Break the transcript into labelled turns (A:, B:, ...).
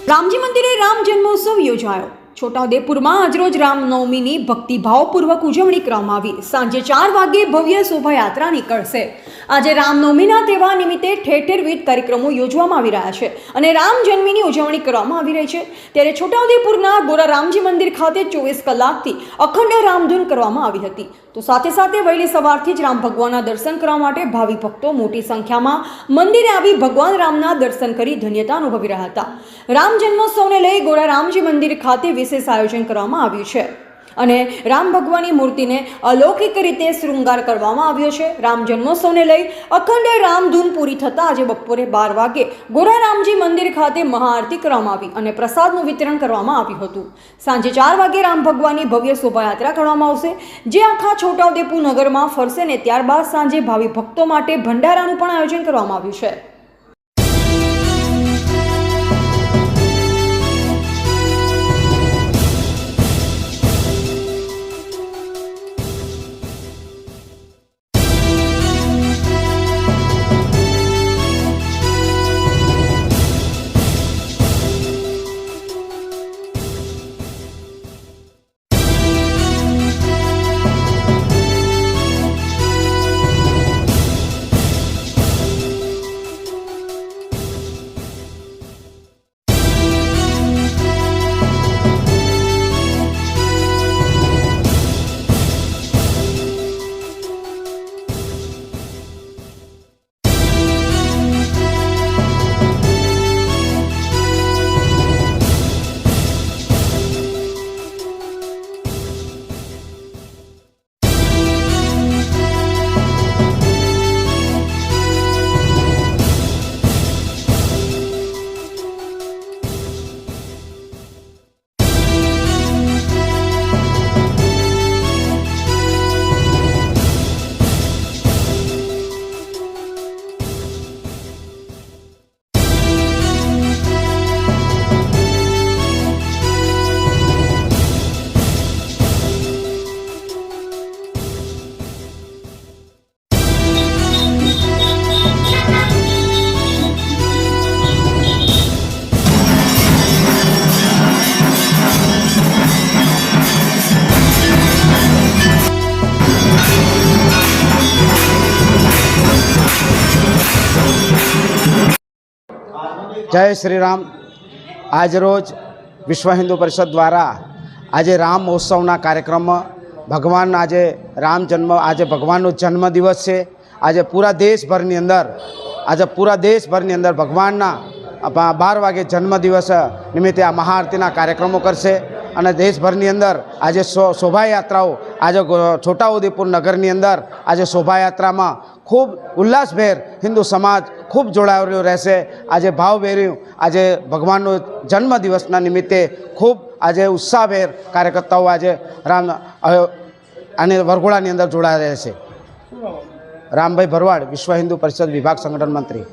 A: રામજી મંદિરે રામ જન્મોત્સવ યોજાયો। છોટાઉદેપુરમાં આજરોજ રામનવમીની ભક્તિભાવપૂર્વક ઉજવણી કરવામાં આવી। સાંજે 4 વાગ્યે ભવ્ય શોભાયાત્રા નીકળશે। આજે રામનવમીના તહેવાર નિમિત્તે ઠેર ઠેર વિવિધ કાર્યક્રમો યોજવામાં આવી રહ્યા છે અને રામ જન્મની ઉજવણી કરવામાં આવી રહી છે। ત્યારે છોટાઉદેપુરના ગોરા રામજી મંદિર ખાતે 24 કલાકથી અખંડ રામધૂન કરવામાં આવી હતી। તો સાથે સાથે વહેલી સવારથી જ રામ ભગવાનના દર્શન કરવા માટે ભાવિ ભક્તો મોટી સંખ્યામાં મંદિરે આવી ભગવાન રામના દર્શન કરી ધન્યતા અનુભવી રહ્યા હતા। રામ જન્મોત્સવને લઈ ગોરા રામજી મંદિર ખાતે વિશેષ આયોજન કરવામાં આવ્યું છે અને રામ ભગવાનની મૂર્તિને અલૌકિક રીતે શૃંગાર કરવામાં આવ્યો છે। રામ જન્મોત્સવને લઈ અખંડ રામધૂન પૂરી થતાં આજે બપોરે 12 વાગ્યે ગોરા રામજી મંદિર ખાતે મહાઆરતી કરવામાં આવી અને પ્રસાદનું વિતરણ કરવામાં આવ્યું હતું। સાંજે 4 વાગ્યે રામ ભગવાનની ભવ્ય શોભાયાત્રા કરવામાં આવશે, જે આખા છોટાઉદેપુર નગરમાં ફરશે અને ત્યારબાદ સાંજે ભાવિ ભક્તો માટે ભંડારાનું પણ આયોજન કરવામાં આવ્યું છે।
B: जय श्री राम। आज रोज विश्व हिंदू परिषद द्वारा आज राम महोत्सवना कार्यक्रम भगवान आज राम जन्म आज भगवान जन्म दिवस है। आज पूरा देशभरनी अंदर भगवानना 12 वागे जन्म दिवस निमित्ते आ महाआरतीना कार्यक्रमों करशे અને દેશભરની અંદર આજે શોભાયાત્રાઓ આજે છોટાઉદેપુર નગરની અંદર આજે શોભાયાત્રામાં ખૂબ ઉલ્લાસભેર હિન્દુ સમાજ ખૂબ જોડાયેલો રહેશે। આજે ભાવભેર્યું આજે ભગવાનનો જન્મદિવસના નિમિત્તે ખૂબ આજે ઉત્સાહભેર કાર્યકર્તાઓ આજે રામ અને વરઘોડાની અંદર જોડાયા રહેશે। રામભાઈ ભરવાડ, વિશ્વ હિન્દુ પરિષદ વિભાગ સંગઠન મંત્રી।